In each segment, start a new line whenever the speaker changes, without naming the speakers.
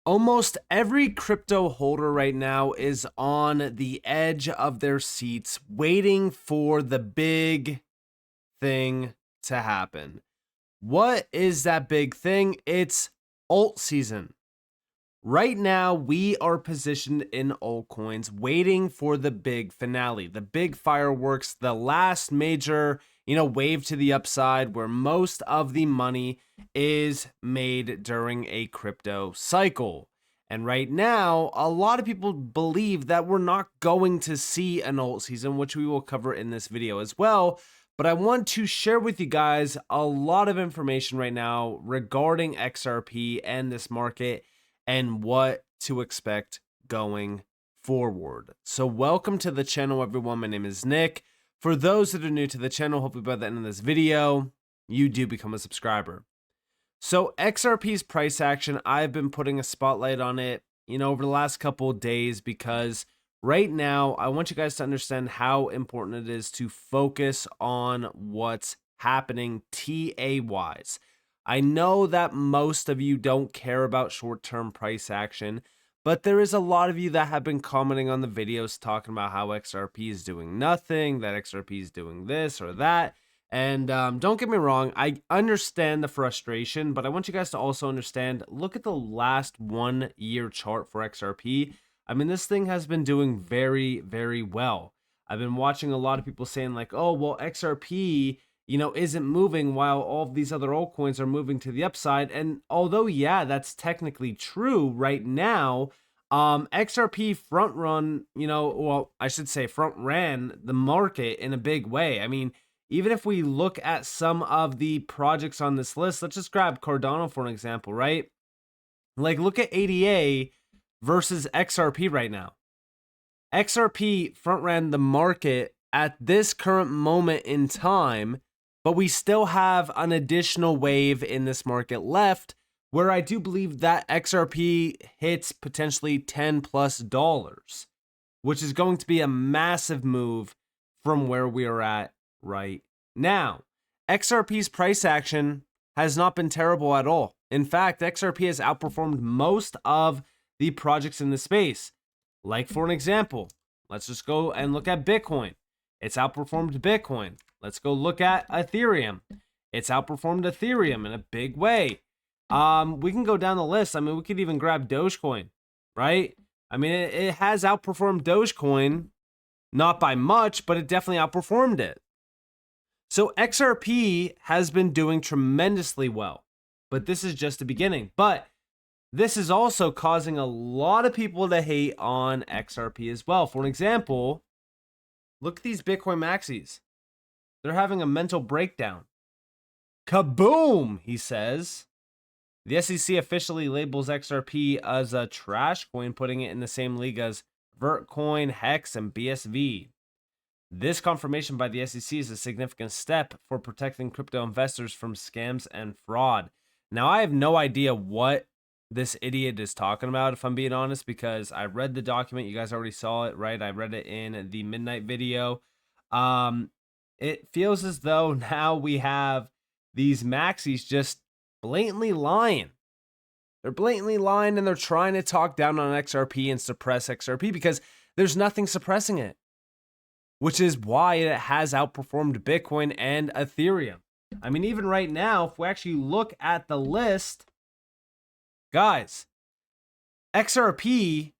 Almost every crypto holder right now is on the edge of their seats waiting for the big thing to happen. What is that big thing? It's alt season. Right now, we are positioned in altcoins waiting for the big finale, the big fireworks, the last major, wave to the upside where most of the money is made during a crypto cycle. And right now, a lot of people believe that we're not going to see an alt season, which we will cover in this video as well. But I want to share with you guys a lot of information right now regarding XRP and this market and what to expect going forward. So welcome to the channel, everyone. My name is Nick. For those that are new to the channel, hopefully by the end of this video, you do become a subscriber. So XRP's price action, I've been putting a spotlight on it, over the last couple of days because right now I want you guys to understand how important it is to focus on what's happening TA-wise. I know that most of you don't care about short-term price action, but there is a lot of you that have been commenting on the videos talking about how XRP is doing nothing, that XRP is doing this or that. And don't get me wrong, I understand the frustration, but I want you guys to also understand, look at the last 1 year chart for XRP. I mean, this thing has been doing very, very well. I've been watching a lot of people saying like, oh, well, XRP, isn't moving while all of these other altcoins are moving to the upside. And although, yeah, that's technically true right now, XRP front ran the market in a big way. I mean, even if we look at some of the projects on this list, let's just grab Cardano for an example, right? Like, look at ADA versus XRP right now. XRP front ran the market at this current moment in time, but we still have an additional wave in this market left where I do believe that XRP hits potentially $10+, which is going to be a massive move from where we are at right now. XRP's price action has not been terrible at all. In fact, XRP has outperformed most of the projects in the space. Like, for an example, let's just go and look at Bitcoin. It's outperformed Bitcoin. Let's go look at Ethereum. It's outperformed Ethereum in a big way. We can go down the list. I mean, we could even grab Dogecoin, right? I mean, it has outperformed Dogecoin, not by much, but it definitely outperformed it. So XRP has been doing tremendously well, but this is just the beginning. But this is also causing a lot of people to hate on XRP as well. For an example, look at these Bitcoin maxis. They're having a mental breakdown. Kaboom, he says. The SEC officially labels XRP as a trash coin, putting it in the same league as Vertcoin, Hex, and BSV. This confirmation by the SEC is a significant step for protecting crypto investors from scams and fraud. Now, I have no idea what this idiot is talking about, if I'm being honest, because I read the document. You guys already saw it, right? I read it in the midnight video. It feels as though now we have these maxis just blatantly lying. They're blatantly lying, and they're trying to talk down on XRP and suppress XRP because there's nothing suppressing it, which is why it has outperformed Bitcoin and Ethereum. I mean, even right now, if we actually look at the list, guys, XRP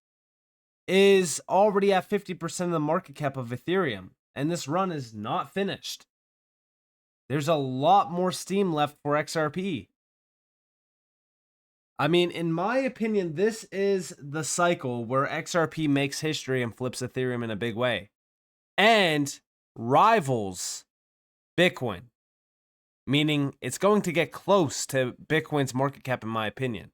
is already at 50% of the market cap of Ethereum, and this run is not finished. There's a lot more steam left for XRP. I mean, in my opinion, this is the cycle where XRP makes history and flips Ethereum in a big way and rivals Bitcoin, meaning it's going to get close to Bitcoin's market cap, in my opinion.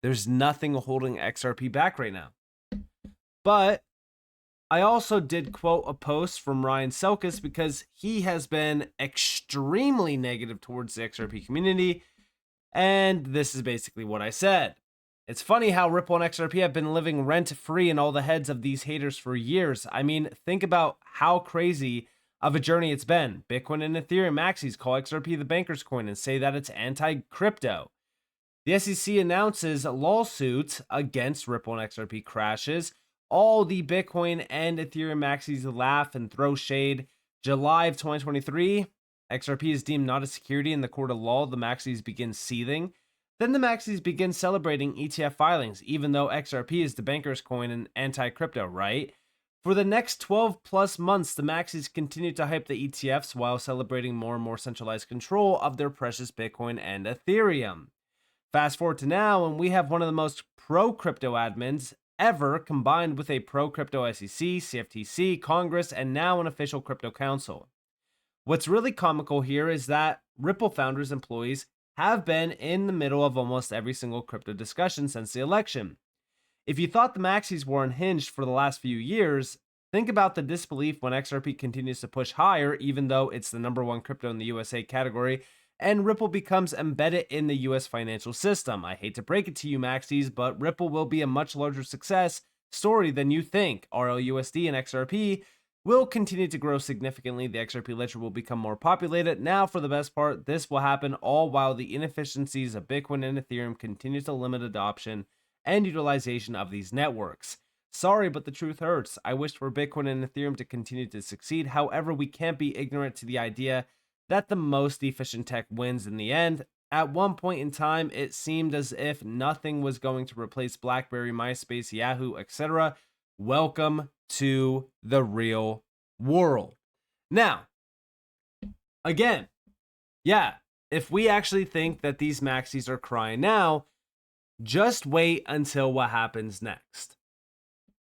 There's nothing holding XRP back right now. But I also did quote a post from Ryan Selkis because he has been extremely negative towards the XRP community. And this is basically what I said. It's funny how Ripple and XRP have been living rent-free in all the heads of these haters for years. I mean, think about how crazy of a journey it's been. Bitcoin and Ethereum maxis call XRP the banker's coin and say that it's anti-crypto. The SEC announces lawsuits against Ripple and XRP crashes. All the Bitcoin and Ethereum maxis laugh and throw shade. July of 2023, XRP is deemed not a security in the court of law. The maxis begin seething. Then the maxis begin celebrating ETF filings, even though XRP is the banker's coin and anti-crypto, right? For the next 12 plus months, the maxis continue to hype the ETFs while celebrating more and more centralized control of their precious Bitcoin and Ethereum. Fast forward to now, and we have one of the most pro-crypto admins ever, combined with a pro-crypto SEC, CFTC, Congress, and now an official crypto council. What's really comical here is that Ripple founders' employees have been in the middle of almost every single crypto discussion since the election. If you thought the maxis were unhinged for the last few years, think about the disbelief when XRP continues to push higher, even though it's the #1 crypto in the USA category, and Ripple becomes embedded in the US financial system. I hate to break it to you, maxis, but Ripple will be a much larger success story than you think. RLUSD and XRP will continue to grow significantly. The XRP ledger will become more populated. Now, for the best part, this will happen all while the inefficiencies of Bitcoin and Ethereum continue to limit adoption and utilization of these networks. Sorry, but the truth hurts. I wish for Bitcoin and Ethereum to continue to succeed. However, we can't be ignorant to the idea that the most efficient tech wins in the end. At one point in time, it seemed as if nothing was going to replace BlackBerry, MySpace, Yahoo, etc. Welcome to the real world. Now, again, yeah, if we actually think that these maxis are crying now, just wait until what happens next.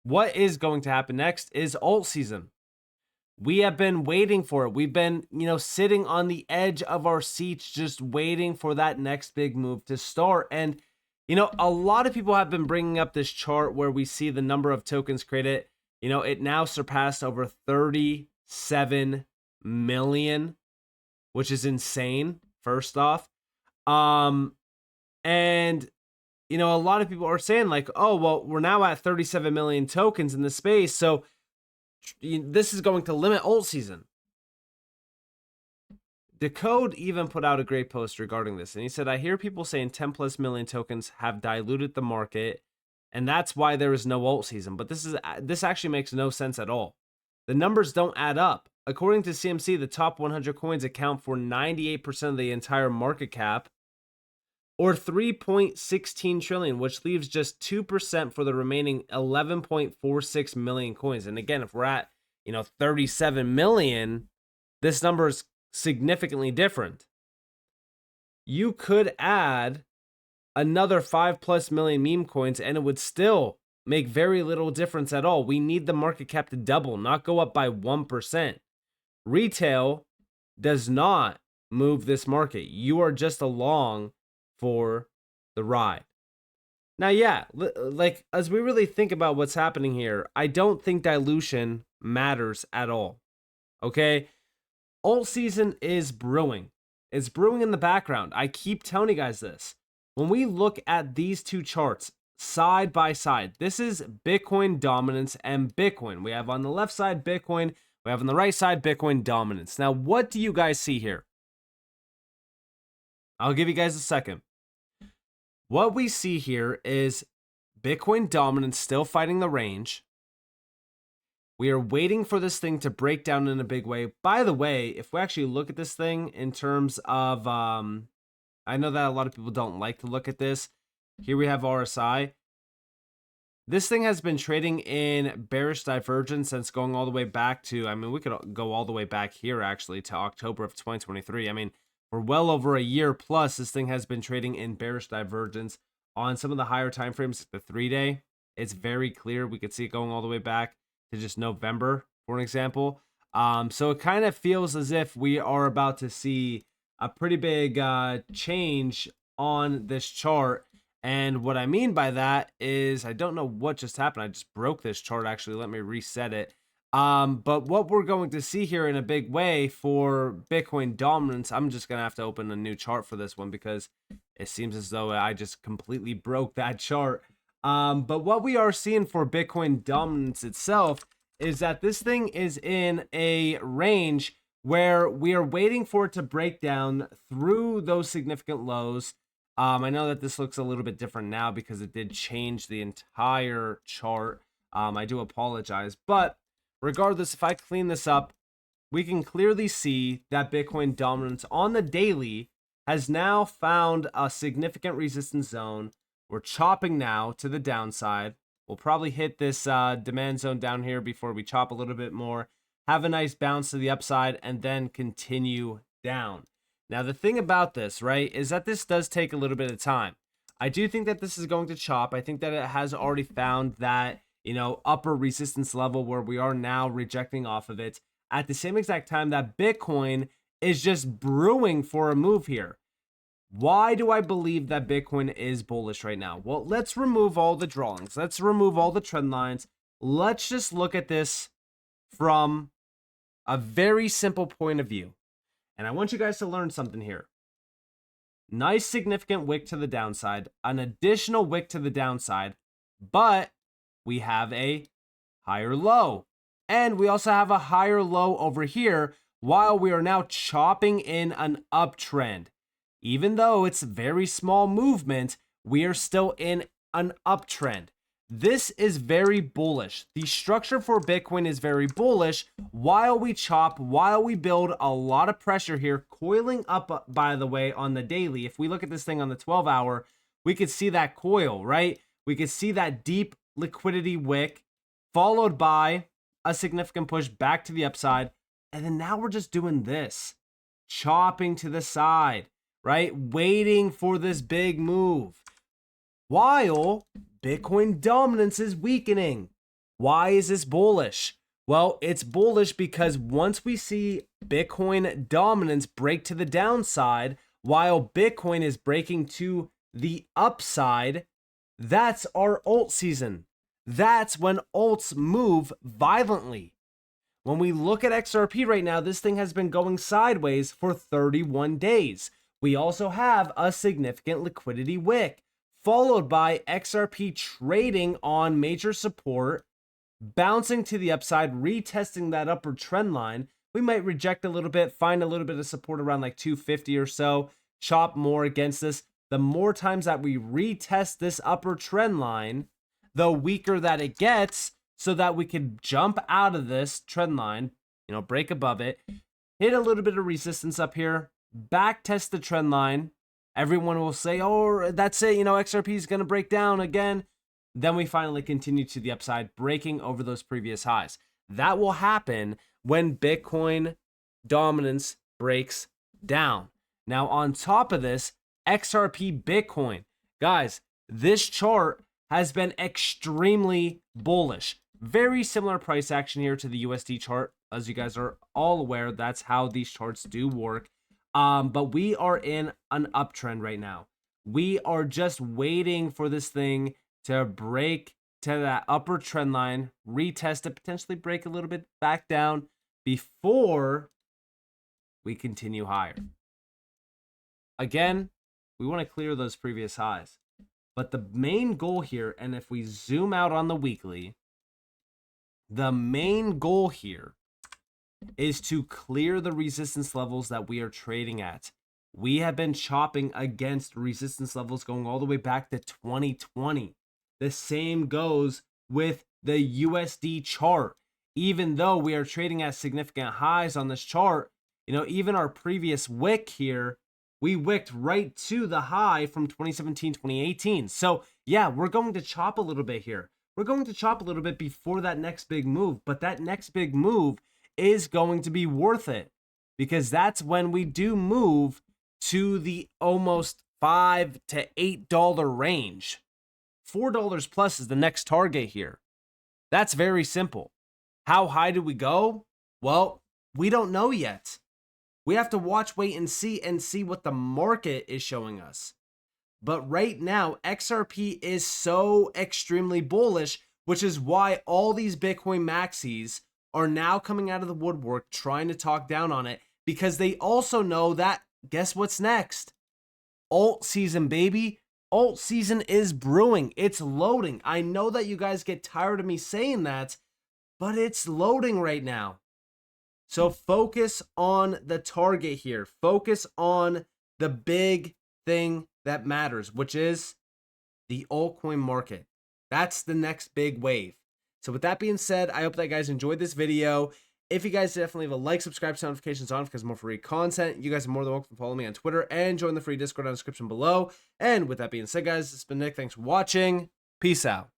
What is going to happen next is alt season. We have been waiting for it. We've been, sitting on the edge of our seats, just waiting for that next big move to start. And, a lot of people have been bringing up this chart where we see the number of tokens created. It now surpassed over 37 million, which is insane, first off. And, a lot of people are saying like, oh, well, we're now at 37 million tokens in the space. So this is going to limit alt season. Decode even put out a great post regarding this. And he said, I hear people saying 10 plus million tokens have diluted the market. And that's why there is no alt season. But this actually makes no sense at all. The numbers don't add up. According to CMC, the top 100 coins account for 98% of the entire market cap, or 3.16 trillion, which leaves just 2% for the remaining 11.46 million coins. And again, if we're at, 37 million, this number is significantly different. You could add another 5+ million meme coins and it would still make very little difference at all. We need the market cap to double, not go up by 1%. Retail does not move this market. You are just along for the ride. Now, yeah, like as we really think about what's happening here, I don't think dilution matters at all. Okay? Alt season is brewing. It's brewing in the background. I keep telling you guys this. When we look at these two charts side by side, this is Bitcoin dominance and Bitcoin. We have on the left side Bitcoin, we have on the right side Bitcoin dominance. Now, what do you guys see here? I'll give you guys a second. What we see here is Bitcoin dominance still fighting the range. We are waiting for this thing to break down in a big way. By the way, if we actually look at this thing in terms of, I know that a lot of people don't like to look at this. Here we have RSI. This thing has been trading in bearish divergence since going all the way back to, we could go all the way back here actually to October of 2023. For well over a year plus, this thing has been trading in bearish divergence on some of the higher time frames, the 3-day. It's very clear. We could see it going all the way back to just November, for an example. So it kind of feels as if we are about to see a pretty big change on this chart. And what I mean by that is, I don't know what just happened. I just broke this chart, actually. Let me reset it. But what we're going to see here in a big way for Bitcoin dominance, I'm just going to have to open a new chart for this one because it seems as though I just completely broke that chart. But what we are seeing for Bitcoin dominance itself is that this thing is in a range where we are waiting for it to break down through those significant lows. I know that this looks a little bit different now because it did change the entire chart. I do apologize, but regardless, if I clean this up, we can clearly see that Bitcoin dominance on the daily has now found a significant resistance zone. We're chopping now to the downside. We'll probably hit this demand zone down here before we chop a little bit more, have a nice bounce to the upside, and then continue down. Now, the thing about this, right, is that this does take a little bit of time. I do think that this is going to chop. I think that it has already found that, upper resistance level where we are now rejecting off of it at the same exact time that Bitcoin is just brewing for a move here. Why do I believe that Bitcoin is bullish right now? Well, let's remove all the drawings. Let's remove all the trend lines. Let's just look at this from a very simple point of view. And I want you guys to learn something here. Nice significant wick to the downside, an additional wick to the downside, but we have a higher low. And we also have a higher low over here while we are now chopping in an uptrend. Even though it's a very small movement, we are still in an uptrend. This is very bullish. The structure for Bitcoin is very bullish while we chop, while we build a lot of pressure here, coiling up, by the way, on the daily. If we look at this thing on the 12-hour, we could see that coil, right? We could see that deep liquidity wick followed by a significant push back to the upside. And then now we're just doing this, chopping to the side, right? Waiting for this big move while Bitcoin dominance is weakening. Why is this bullish? Well, it's bullish because once we see Bitcoin dominance break to the downside while Bitcoin is breaking to the upside, that's our alt season. That's when alts move violently. When we look at XRP right now, this thing has been going sideways for 31 days. We also have a significant liquidity wick, followed by XRP trading on major support, bouncing to the upside, retesting that upward trend line. We might reject a little bit, find a little bit of support around like 250 or so, chop more against this. The more times that we retest this upper trend line, the weaker that it gets, so that we could jump out of this trend line, break above it, hit a little bit of resistance up here, back test the trend line. Everyone will say, oh, that's it, XRP is going to break down again. Then we finally continue to the upside, breaking over those previous highs. That will happen when Bitcoin dominance breaks down. Now, on top of this, XRP Bitcoin. Guys, this chart has been extremely bullish. Very similar price action here to the USD chart. As you guys are all aware, that's how these charts do work. But we are in an uptrend right now. We are just waiting for this thing to break to that upper trend line, retest it, potentially break a little bit back down before we continue higher. Again, we want to clear those previous highs. But the main goal here, and if we zoom out on the weekly, the main goal here is to clear the resistance levels that we are trading at. We have been chopping against resistance levels going all the way back to 2020. The same goes with the USD chart. Even though we are trading at significant highs on this chart, even our previous wick here, we wicked right to the high from 2017, 2018. So yeah, we're going to chop a little bit here. We're going to chop a little bit before that next big move, but that next big move is going to be worth it because that's when we do move to the almost $5 to $8 range. $4 plus is the next target here. That's very simple. How high do we go? Well, we don't know yet. We have to watch, wait, and see what the market is showing us. But right now, XRP is so extremely bullish, which is why all these Bitcoin maxis are now coming out of the woodwork trying to talk down on it, because they also know that, guess what's next? Alt season, baby. Alt season is brewing. It's loading. I know that you guys get tired of me saying that, but it's loading right now. So focus on the target here. Focus on the big thing that matters, which is the altcoin market. That's the next big wave. So with that being said, I hope that you guys enjoyed this video. If you guys definitely leave a like, subscribe, turn notifications on because more free content. You guys are more than welcome to follow me on Twitter and join the free Discord down in the description below. And with that being said, guys, this has been Nick. Thanks for watching. Peace out.